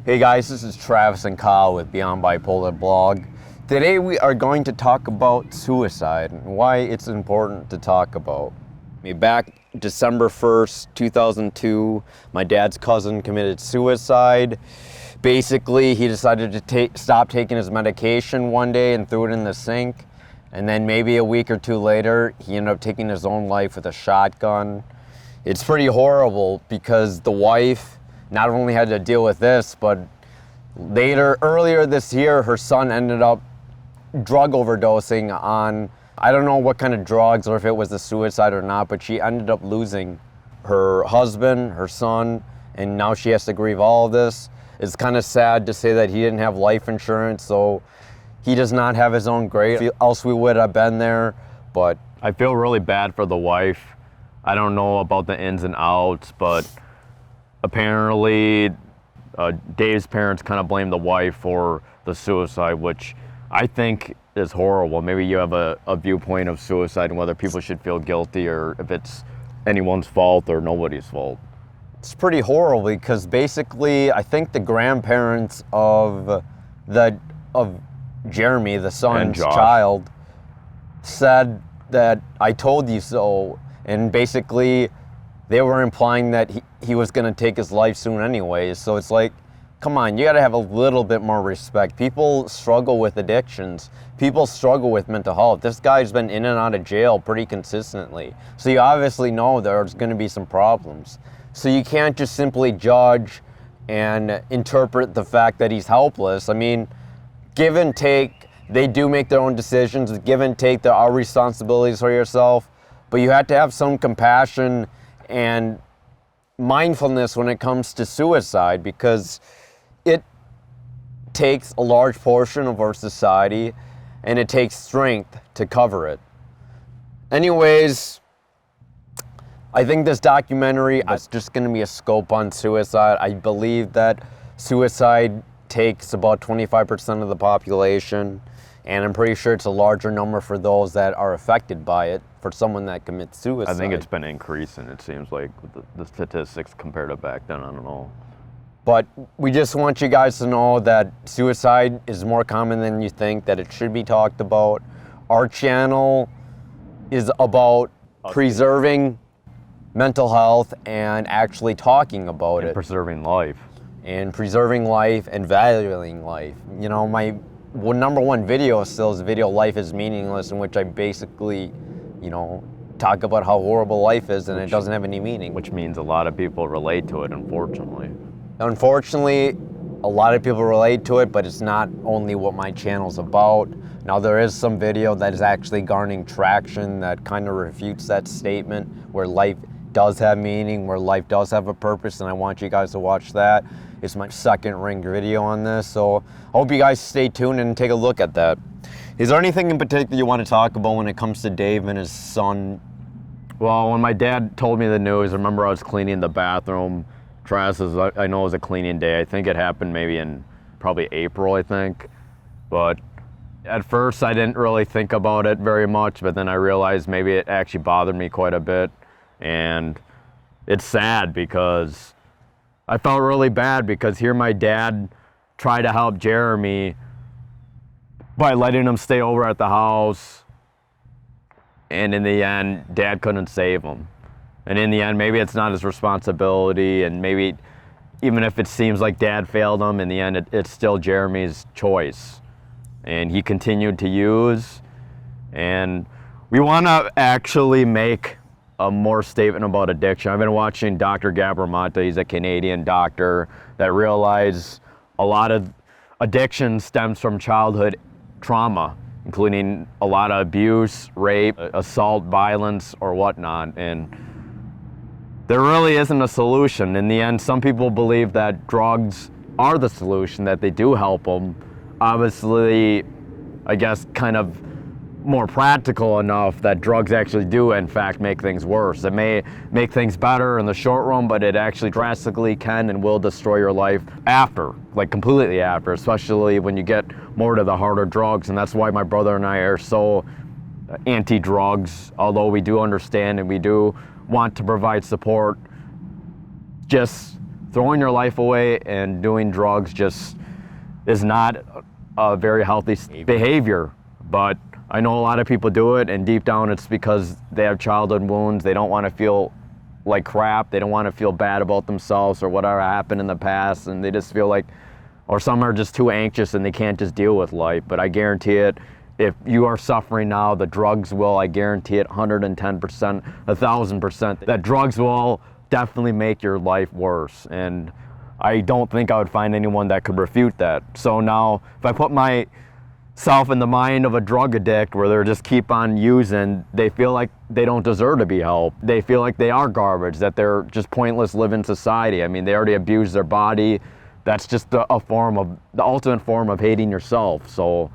Hey guys, this is Travis and Kyle with Beyond Bipolar blog. Today we are going to talk about suicide and why it's important to talk about. Back December 1st, 2002, my dad's cousin committed suicide. Basically, he decided to stop taking his medication one day and threw it in the sink. And then maybe a week or two later, he ended up taking his own life with a shotgun. It's pretty horrible because the wife not only had to deal with this, but earlier this year, her son ended up drug overdosing on, I don't know what kind of drugs or if it was a suicide or not, but she ended up losing her husband, her son, and now she has to grieve all of this. It's kind of sad to say that he didn't have life insurance, so he does not have his own grave, else we would have been there, but I feel really bad for the wife. I don't know about the ins and outs, but apparently Dave's parents kind of blame the wife for the suicide, which I think is horrible. Maybe you have a viewpoint of suicide and whether people should feel guilty or if it's anyone's fault or nobody's fault. It's pretty horrible because basically I think the grandparents of Jeremy, the son's child, said that I told you so, and basically they were implying that he was going to take his life soon anyways. So it's like, come on, you got to have a little bit more respect. People struggle with addictions. People struggle with mental health. This guy's been in and out of jail pretty consistently. So you obviously know there's going to be some problems. So you can't just simply judge and interpret the fact that he's helpless. I mean, give and take, they do make their own decisions. Give and take, there are responsibilities for yourself. But you have to have some compassion and mindfulness when it comes to suicide, because it takes a large portion of our society and it takes strength to cover it. Anyways, I think this documentary is just going to be a scope on suicide. I believe that suicide takes about 25% of the population, and I'm pretty sure it's a larger number for those that are affected by it, for someone that commits suicide. I think it's been increasing, it seems like, with the statistics compared to back then. I don't know. But we just want you guys to know that suicide is more common than you think, that it should be talked about. Our channel is about preserving mental health and actually talking about it. Preserving life. And preserving life and valuing life. You know, my number one video still is the video Life is Meaningless, in which I basically, talk about how horrible life is and it doesn't have any meaning. Which means a lot of people relate to it, unfortunately. Unfortunately, a lot of people relate to it, but it's not only what my channel's about. Now, there is some video that is actually garnering traction that kind of refutes that statement, where life does have meaning, where life does have a purpose, and I want you guys to watch that. It's my second ring video on this, so I hope you guys stay tuned and take a look at that. Is there anything in particular you want to talk about when it comes to Dave and his son? Well, when my dad told me the news, I remember I was cleaning the bathroom. I know it was a cleaning day. I think it happened maybe in probably April, I think. But at first I didn't really think about it very much, but then I realized maybe it actually bothered me quite a bit. And it's sad because I felt really bad, because here my dad tried to help Jeremy by letting him stay over at the house, and in the end, Dad couldn't save him. And in the end, maybe it's not his responsibility, and maybe even if it seems like Dad failed him, in the end, it's still Jeremy's choice. And he continued to use, and we want to actually make a more statement about addiction. I've been watching Dr. Gabramata. He's a Canadian doctor that realized a lot of addiction stems from childhood trauma, including a lot of abuse, rape, assault, violence, or whatnot. And there really isn't a solution. In the end, some people believe that drugs are the solution, that they do help them. Obviously, I guess kind of more practical enough that drugs actually do in fact make things worse. It may make things better in the short run, but it actually drastically can and will destroy your life after, like completely after, especially when you get more to the harder drugs. And that's why my brother and I are so anti-drugs, although we do understand and we do want to provide support. Just throwing your life away and doing drugs just is not a very healthy behavior. But I know a lot of people do it, and deep down it's because they have childhood wounds. They don't want to feel like crap. They don't want to feel bad about themselves or whatever happened in the past, and they just feel like, or some are just too anxious and they can't just deal with life. But I guarantee it, if you are suffering now, the drugs will, I guarantee it 110%, 1,000%, that drugs will definitely make your life worse. And I don't think I would find anyone that could refute that. So now, if I put myself in the mind of a drug addict where they just keep on using, they feel like they don't deserve to be helped. They feel like they are garbage, that they're just pointless living society. I mean, they already abuse their body. That's just the ultimate form of hating yourself. So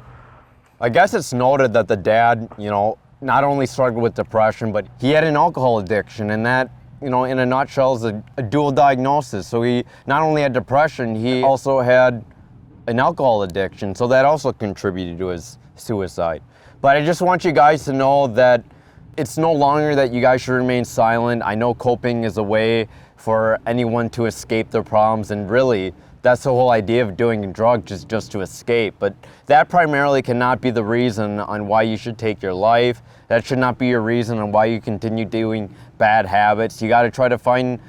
I guess it's noted that the dad, not only struggled with depression, but he had an alcohol addiction, and that, in a nutshell, is a dual diagnosis. So he not only had depression, he also had an alcohol addiction, so that also contributed to his suicide. But I just want you guys to know that it's no longer that you guys should remain silent. I know coping is a way for anyone to escape their problems, and really, that's the whole idea of doing drugs, is just to escape. But that primarily cannot be the reason on why you should take your life. That should not be your reason on why you continue doing bad habits. You got to try to find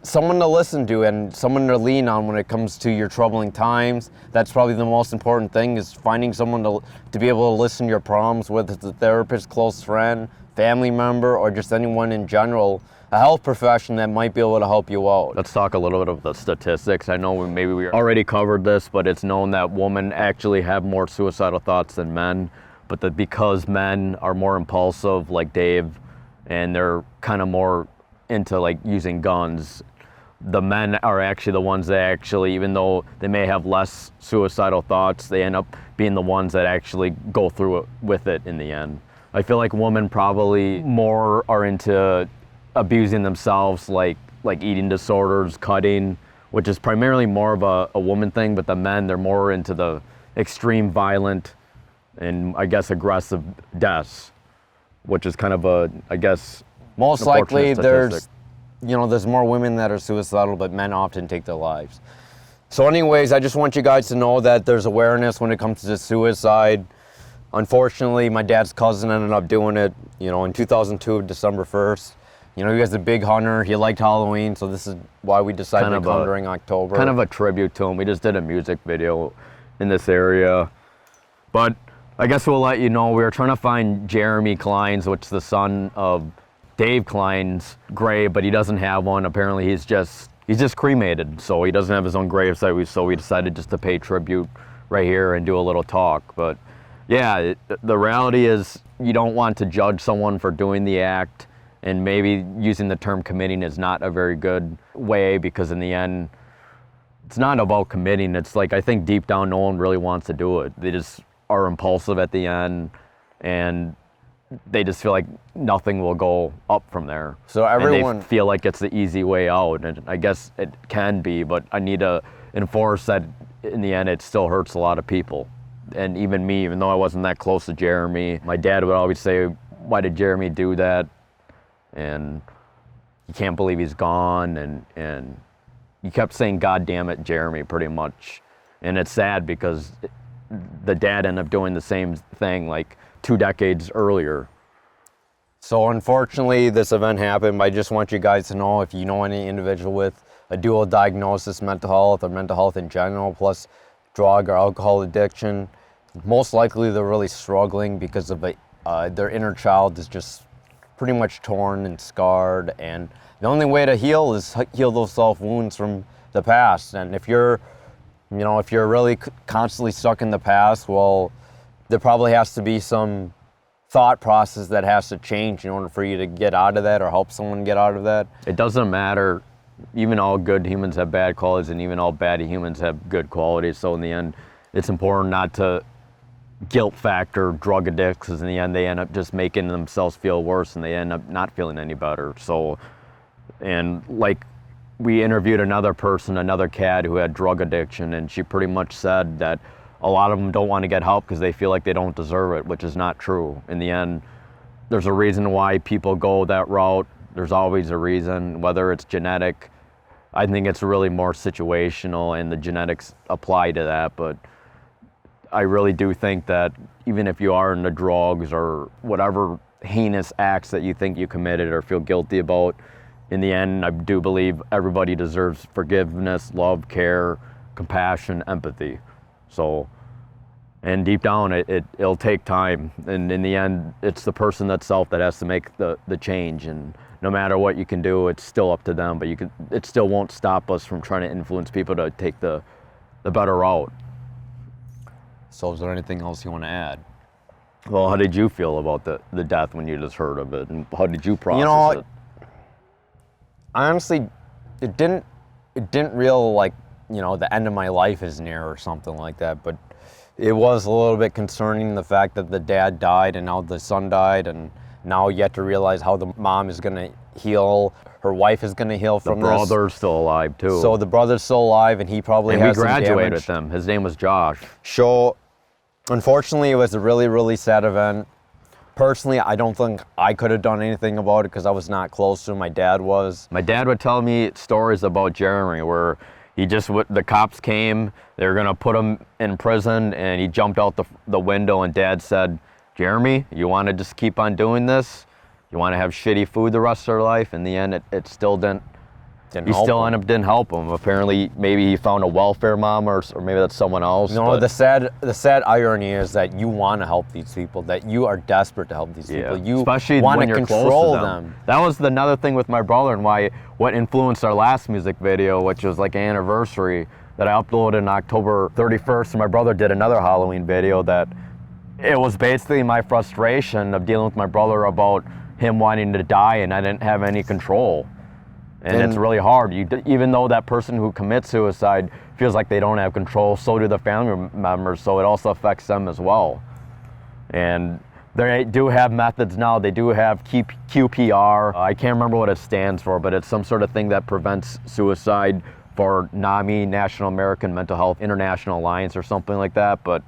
someone to listen to and someone to lean on when it comes to your troubling times. That's probably the most important thing, is finding someone to be able to listen to your problems, whether it's a therapist, close friend, family member, or just anyone in general, a health profession that might be able to help you out. Let's talk a little bit of the statistics. I know maybe we already covered this, but it's known that women actually have more suicidal thoughts than men, but that because men are more impulsive, like Dave, and they're kind of more into like using guns, the men are actually the ones that actually, even though they may have less suicidal thoughts, they end up being the ones that actually go through it with it in the end. I feel like women probably more are into abusing themselves, like eating disorders, cutting, which is primarily more of a woman thing, but the men, they're more into the extreme violent and I guess aggressive deaths, which is kind of most likely there's more women that are suicidal, but men often take their lives. So anyways, I just want you guys to know that there's awareness when it comes to suicide. Unfortunately, my dad's cousin ended up doing it, in 2002, December 1st. He was a big hunter. He liked Halloween, so this is why we decided to come during October. Kind of a tribute to him. We just did a music video in this area. But I guess we'll let you know, we were trying to find Jeremy Klein's, which is the son of Dave Klein's grave, but he doesn't have one. Apparently he's just cremated, so he doesn't have his own gravesite, so we decided just to pay tribute right here and do a little talk. But yeah, the reality is you don't want to judge someone for doing the act, and maybe using the term committing is not a very good way, because in the end, it's not about committing. It's like, I think deep down, no one really wants to do it. They just are impulsive at the end, and they just feel like nothing will go up from there. So everyone, and they feel like it's the easy way out, and I guess it can be, but I need to enforce that in the end, it still hurts a lot of people. And even me, even though I wasn't that close to Jeremy, my dad would always say, why did Jeremy do that? And you can't believe he's gone, and he kept saying, God damn it, Jeremy, pretty much. And it's sad because the dad ended up doing the same thing like 2 decades earlier. So unfortunately, this event happened, but I just want you guys to know, if you know any individual with a dual diagnosis, mental health or mental health in general, plus drug or alcohol addiction, most likely they're really struggling because of their inner child is just pretty much torn and scarred, and the only way to heal is heal those self wounds from the past. And if you're really constantly stuck in the past, well, there probably has to be some thought process that has to change in order for you to get out of that or help someone get out of that. It doesn't matter. Even all good humans have bad qualities, and even all bad humans have good qualities. So in the end, it's important not to guilt factor drug addicts, because in the end they end up just making themselves feel worse, and they end up not feeling any better. So, and like, we interviewed another cat who had drug addiction, and she pretty much said that a lot of them don't want to get help because they feel like they don't deserve it, which is not true. In the end, there's a reason why people go that route. There's always a reason, whether it's genetic. I think it's really more situational and the genetics apply to that, but I really do think that even if you are into drugs or whatever heinous acts that you think you committed or feel guilty about, in the end, I do believe everybody deserves forgiveness, love, care, compassion, empathy. So, and deep down, it'll take time. And in the end, it's the person itself that has to make the change. And no matter what you can do, it's still up to them. But it still won't stop us from trying to influence people to take the better route. So is there anything else you want to add? Well, how did you feel about the death when you just heard of it? And how did you process it? Honestly, it didn't real like, the end of my life is near or something like that, but it was a little bit concerning, the fact that the dad died and now the son died, and now you have to realize how the mom is going to heal, her wife is going to heal from this. The brother's still alive too. So the brother's still alive, and he probably has some damage. And we graduated with him. His name was Josh. So, unfortunately, it was a really, really sad event. Personally, I don't think I could have done anything about it because I was not close to him. My dad was. My dad would tell me stories about Jeremy where the cops came, they were gonna put him in prison, and he jumped out the window, and Dad said, "Jeremy, you wanna just keep on doing this? You wanna have shitty food the rest of your life?" In the end, it still didn't didn't help him. Apparently, maybe he found a welfare mom, or maybe that's someone else. No, the sad irony is that you want to help these people, that you are desperate to help these people. You especially want when to you're control close to them. That was another thing with my brother, and what influenced our last music video, which was like an anniversary that I uploaded on October 31st. And my brother did another Halloween video that it was basically my frustration of dealing with my brother about him wanting to die, and I didn't have any control. And it's really hard. Even though that person who commits suicide feels like they don't have control, so do the family members, so it also affects them as well. And they do have methods now. They do have QPR. I can't remember what it stands for, but it's some sort of thing that prevents suicide for NAMI, National American Mental Health International Alliance, or something like that. But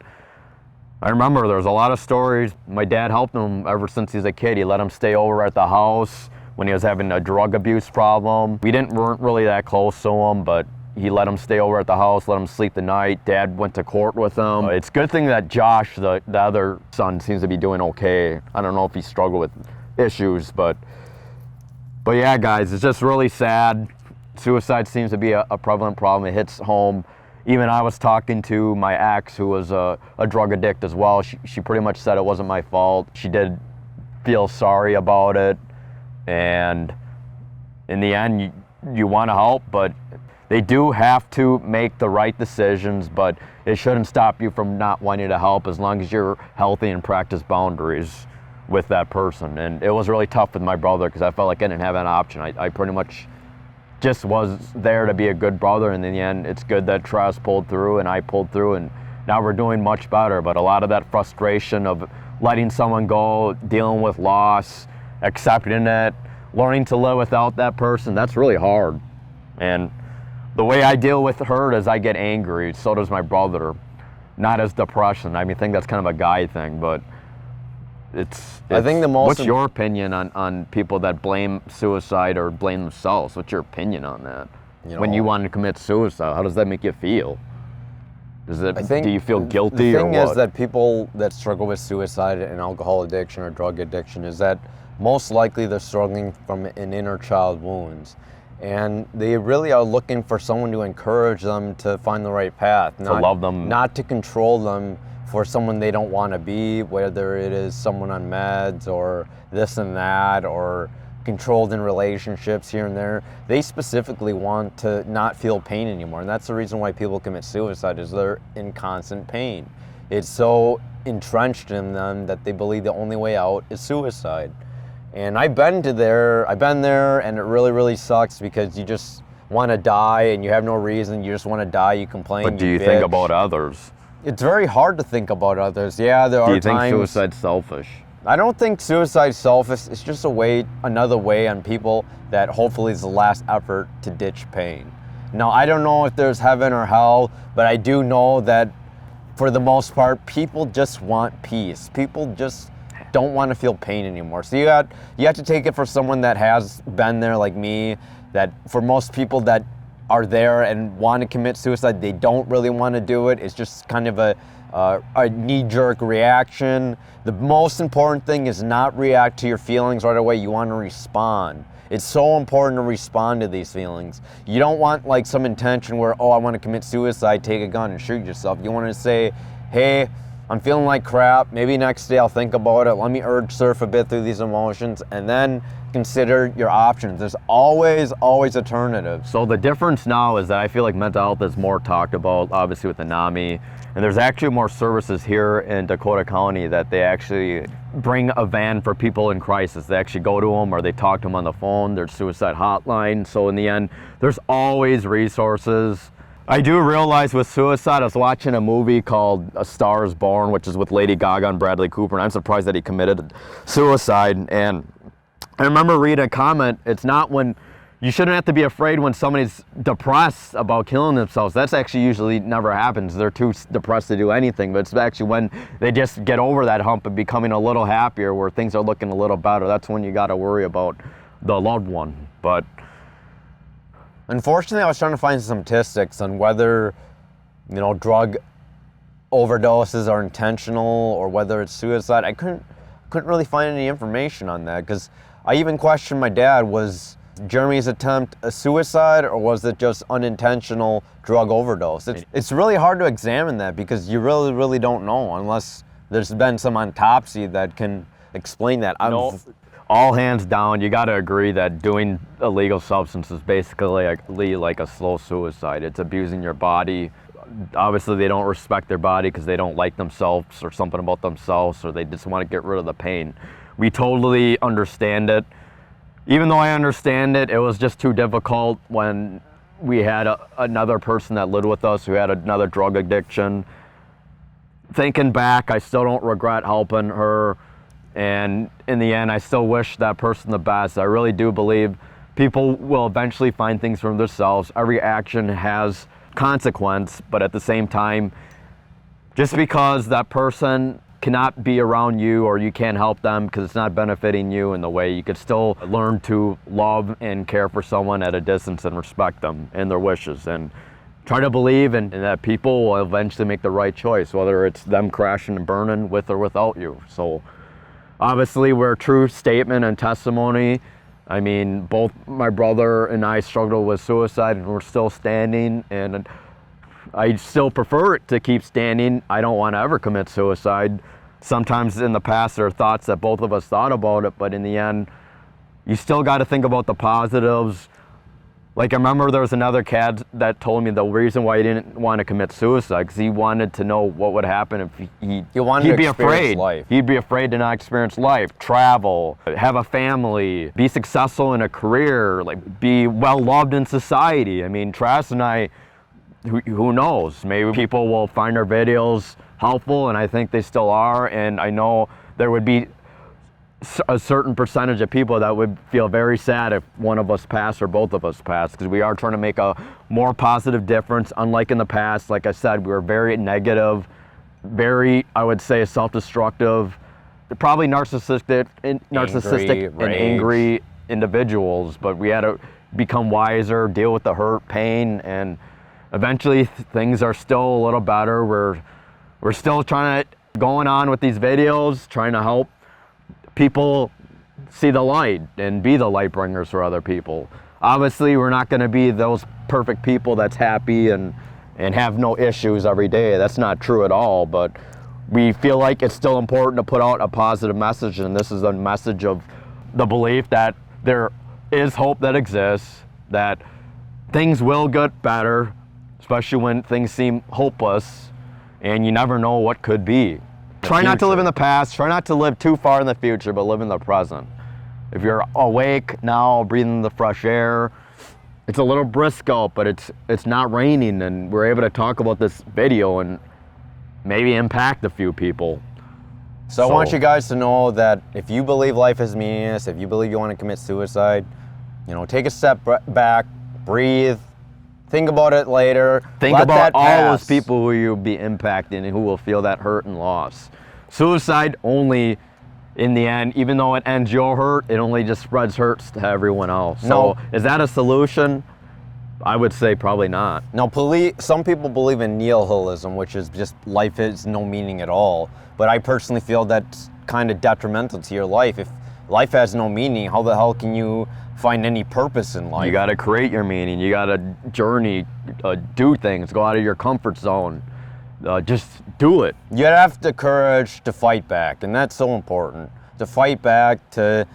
I remember there was a lot of stories. My dad helped him ever since he was a kid. He let him stay over at the house when he was having a drug abuse problem. We weren't really that close to him, but he let him stay over at the house, let him sleep the night. Dad went to court with him. It's a good thing that Josh, the other son, seems to be doing okay. I don't know if he struggled with issues, but yeah, guys, it's just really sad. Suicide seems to be a prevalent problem. It hits home. Even I was talking to my ex, who was a drug addict as well. She pretty much said it wasn't my fault. She did feel sorry about it. And in the end, you want to help, but they do have to make the right decisions, but it shouldn't stop you from not wanting to help as long as you're healthy and practice boundaries with that person. And it was really tough with my brother because I felt like I didn't have an option. I pretty much just was there to be a good brother, and in the end, it's good that Travis pulled through and I pulled through, and now we're doing much better. But a lot of that frustration of letting someone go, dealing with loss, accepting it, learning to live without that person, that's really hard. And the way I deal with hurt is I get angry. So does my brother. Not as depression. I think that's kind of a guy thing, but I think what's your opinion on people that blame suicide or blame themselves? What's your opinion on that? When you want to commit suicide, how does that make you feel? Do you feel guilty or what? The thing is that people that struggle with suicide and alcohol addiction or drug addiction is that most likely they're struggling from an inner child wounds. And they really are looking for someone to encourage them to find the right path. To love them. Not to control them for someone they don't want to be, whether it is someone on meds or this and that, or controlled in relationships here and there. They specifically want to not feel pain anymore. And that's the reason why people commit suicide, is they're in constant pain. It's so entrenched in them that they believe the only way out is suicide. And I've been there, and it really, really sucks because you just want to die and you have no reason. You just want to die, you complain, But do you think about others? It's very hard to think about others. Yeah, there are times. Do you think suicide's selfish? I don't think suicide's selfish. It's just another way on people that hopefully is the last effort to ditch pain. Now, I don't know if there's heaven or hell, but I do know that for the most part, people just want peace. People just don't want to feel pain anymore. So you have to take it for someone that has been there, like me, that for most people that are there and want to commit suicide. They don't really want to do it. It's just kind of a knee-jerk reaction. The most important thing is not react to your feelings right away. You want to respond. It's so important to respond to these feelings. You don't want like some intention where, oh, I want to commit suicide, take a gun and shoot yourself. You want to say, hey, I'm feeling like crap. Maybe next day I'll think about it. Let me urge surf a bit through these emotions and then consider your options. There's always alternatives. So the difference now is that I feel like mental health is more talked about, obviously with the NAMI, and there's actually more services here in Dakota County that they actually bring a van for people in crisis. They actually go to them or they talk to them on the phone. There's suicide hotline. So in the end, there's always resources. I do realize with suicide, I was watching a movie called A Star is Born, which is with Lady Gaga and Bradley Cooper, and I'm surprised that he committed suicide. And I remember reading a comment, it's not when, you shouldn't have to be afraid when somebody's depressed about killing themselves. That's actually usually never happens. They're too depressed to do anything, but it's actually when they just get over that hump and becoming a little happier, where things are looking a little better. That's when you got to worry about the loved one. But unfortunately, I was trying to find some statistics on whether, drug overdoses are intentional or whether it's suicide. I couldn't really find any information on that, because I even questioned my dad, was Jeremy's attempt a suicide or was it just unintentional drug overdose? It's really hard to examine that, because you really don't know unless there's been some autopsy that can explain that. All hands down, you got to agree that doing illegal substance is basically like a slow suicide. It's abusing your body. Obviously, they don't respect their body because they don't like themselves or something about themselves, or they just want to get rid of the pain. We totally understand it. Even though I understand it, it was just too difficult when we had another person that lived with us who had another drug addiction. Thinking back, I still don't regret helping her. And in the end, I still wish that person the best. I really do believe people will eventually find things for themselves. Every action has consequence, but at the same time, just because that person cannot be around you or you can't help them because it's not benefiting you in the way, you could still learn to love and care for someone at a distance and respect them and their wishes, and try to believe in that people will eventually make the right choice, whether it's them crashing and burning with or without you. So obviously we're a true statement and testimony. I mean, both my brother and I struggled with suicide and we're still standing, and I still prefer it to keep standing. I don't want to ever commit suicide. Sometimes in the past there are thoughts that both of us thought about it, but in the end, you still got to think about the positives. Like, I remember there was another kid that told me the reason why he didn't want to commit suicide because he wanted to know what would happen if he'd be afraid. Life. He'd be afraid to not experience life, travel, have a family, be successful in a career, like be well loved in society. I mean, Travis and I, who knows? Maybe people will find our videos helpful, and I think they still are. And I know there would be a certain percentage of people that would feel very sad if one of us passed or both of us passed, because we are trying to make a more positive difference. Unlike in the past, like I said, we were very negative, very, I would say, self-destructive, probably narcissistic and angry individuals. But we had to become wiser, deal with the hurt, pain, and eventually things are still a little better. We're still going on with these videos, trying to help people see the light and be the light bringers for other people. Obviously, we're not going to be those perfect people that's happy and have no issues every day. That's not true at all, but we feel like it's still important to put out a positive message, and this is a message of the belief that there is hope that exists, that things will get better, especially when things seem hopeless, and you never know what could be. Try not to live in the past, try not to live too far in the future, but live in the present. If you're awake now, breathing the fresh air, it's a little brisk out, but it's not raining, and we're able to talk about this video and maybe impact a few people. So I want you guys to know that if you believe life is meaningless, if you believe you want to commit suicide, take a step back, breathe, think about it later. Think about all those people who you'll be impacting and who will feel that hurt and loss. Suicide only, in the end, even though it ends your hurt, it only just spreads hurts to everyone else. So is that a solution? I would say probably not. Now, some people believe in nihilism, which is just life has no meaning at all. But I personally feel that's kind of detrimental to your life. If life has no meaning, how the hell can you find any purpose in life? You got to create your meaning. You got to journey, do things, go out of your comfort zone. Just do it. You have the courage to fight back, and that's so important. To fight back, to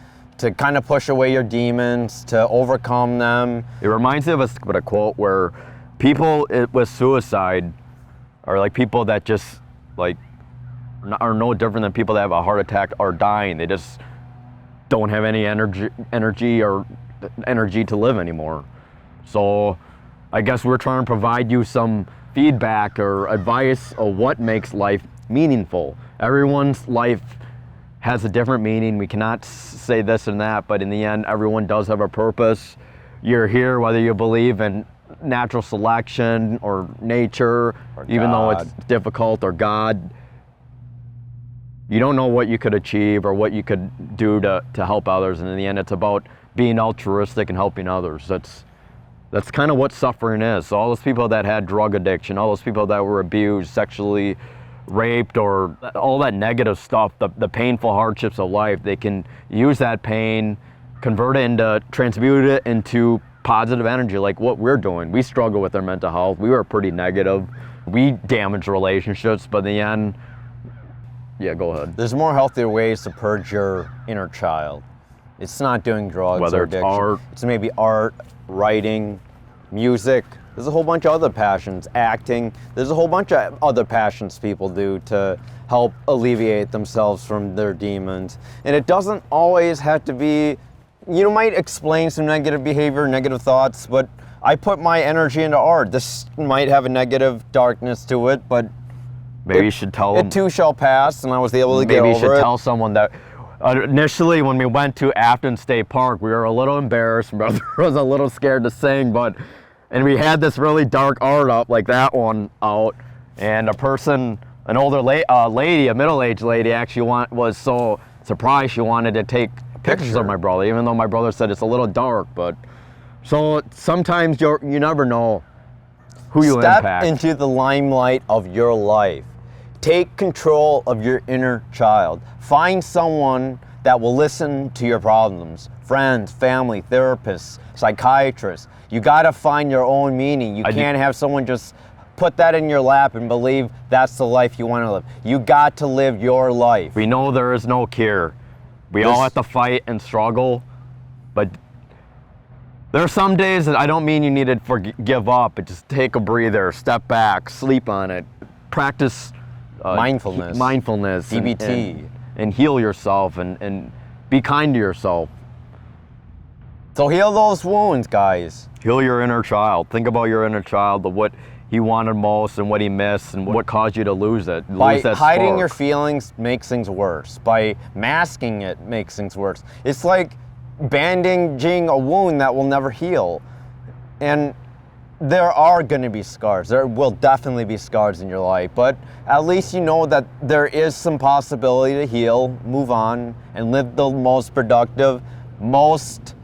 kind of push away your demons, to overcome them. It reminds me of a quote where people with suicide are like people that just like are no different than people that have a heart attack or dying. They just don't have any energy to live anymore. So I guess we're trying to provide you some feedback or advice of what makes life meaningful. Everyone's life has a different meaning. We cannot say this and that, but in the end, everyone does have a purpose. You're here whether you believe in natural selection or nature, or even though it's difficult, or God. You don't know what you could achieve or what you could do to help others, and in the end, it's about being altruistic and helping others. That's kind of what suffering is. So all those people that had drug addiction, all those people that were abused, sexually raped, or all that negative stuff, the painful hardships of life, they can use that pain, convert it into, transmute it into positive energy, like what we're doing. We struggle with our mental health. We were pretty negative. We damaged relationships, but in the end, yeah, go ahead. There's more healthier ways to purge your inner child. It's not doing drugs Whether or it's addiction. art. It's maybe art, writing, music. There's a whole bunch of other passions, acting. There's a whole bunch of other passions people do to help alleviate themselves from their demons. And it doesn't always have to be, you might explain some negative behavior, negative thoughts, but I put my energy into art. This might have a negative darkness to it, but maybe you should tell them. It too shall pass, and I was able to get Maybe you over should it. tell someone that initially when we went to Afton State Park, we were a little embarrassed. Brother was a little scared to sing, and we had this really dark art up, like that one out, and an older lady, a middle-aged lady, actually was so surprised she wanted to take pictures of my brother, even though my brother said it's a little dark. But so sometimes you never know who you impact. Step into the limelight of your life. Take control of your inner child. Find someone that will listen to your problems. Friends, family, therapists, psychiatrists. You gotta find your own meaning. You can't have someone just put that in your lap and believe that's the life you wanna live. You got to live your life. We know there is no cure. We all have to fight and struggle, but there are some days that I don't mean you need to give up, but just take a breather, step back, sleep on it, practice mindfulness, DBT, and heal yourself and be kind to yourself. So heal those wounds, guys. Heal your inner child. Think about your inner child, of what he wanted most and what he missed and what caused you to lose it. By hiding your feelings makes things worse. By masking it makes things worse. It's like bandaging a wound that will never heal. And there are going to be scars. There will definitely be scars in your life, but at least you know that there is some possibility to heal, move on, and live the most productive, most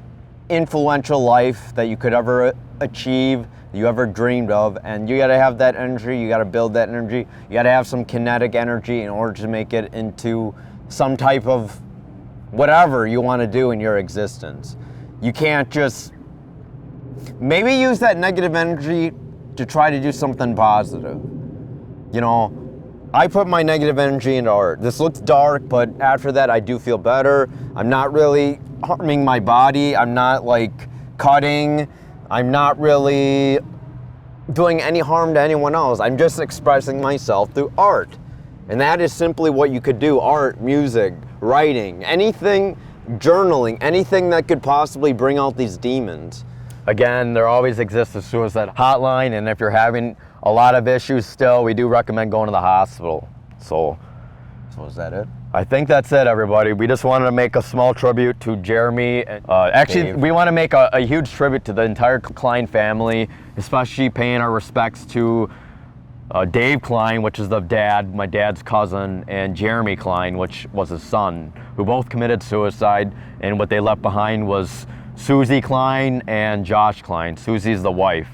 influential life that you could ever achieve, you ever dreamed of. And you got to have that energy. You got to build that energy. You got to have some kinetic energy in order to make it into some type of whatever you want to do in your existence. You can't just maybe use that negative energy to try to do something positive. You know, I put my negative energy into art. This looks dark, but after that I do feel better. I'm not really harming my body. I'm not like cutting. I'm not really doing any harm to anyone else. I'm just expressing myself through art. And that is simply what you could do. Art, music, writing, anything, journaling, anything that could possibly bring out these demons. Again, there always exists a suicide hotline, and if you're having a lot of issues still, we do recommend going to the hospital. So is that it? I think that's it, everybody. We just wanted to make a small tribute to Jeremy. Actually, Dave. We want to make a huge tribute to the entire Klein family, especially paying our respects to Dave Klein, which is the dad, my dad's cousin, and Jeremy Klein, which was his son, who both committed suicide, and what they left behind was Susie Klein and Josh Klein. Susie's the wife.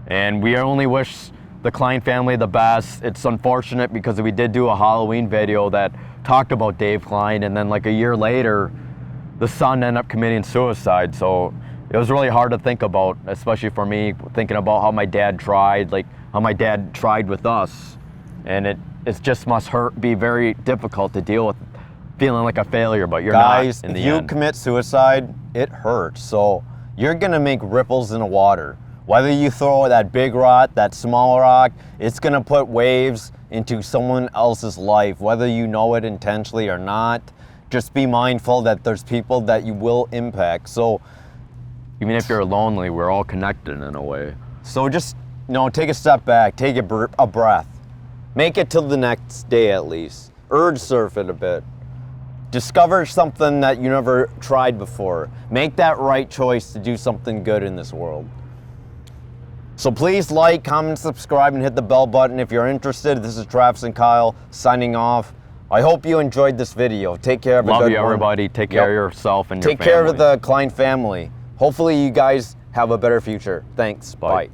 And we only wish the Klein family the best. It's unfortunate because we did do a Halloween video that talked about Dave Klein, and then like a year later, the son ended up committing suicide. So it was really hard to think about, especially for me, thinking about how my dad tried, like how my dad tried with us. And it just must be very difficult to deal with feeling like a failure, but you're Guys, not in the if you end. commit suicide, it hurts. So you're gonna make ripples in the water. Whether you throw that big rock, that small rock, it's gonna put waves into someone else's life, whether you know it intentionally or not. Just be mindful that there's people that you will impact. So Even if you're lonely, we're all connected in a way. So just, take a step back, take a breath. Make it till the next day at least. Urge surf it a bit. Discover something that you never tried before. Make that right choice to do something good in this world. So please like, comment, subscribe, and hit the bell button if you're interested. This is Travis and Kyle signing off. I hope you enjoyed this video. Take care of a good one. Love you, everybody. Take care of yourself and your family. family. Take care of the Klein family. Hopefully you guys have a better future. Thanks. Bye.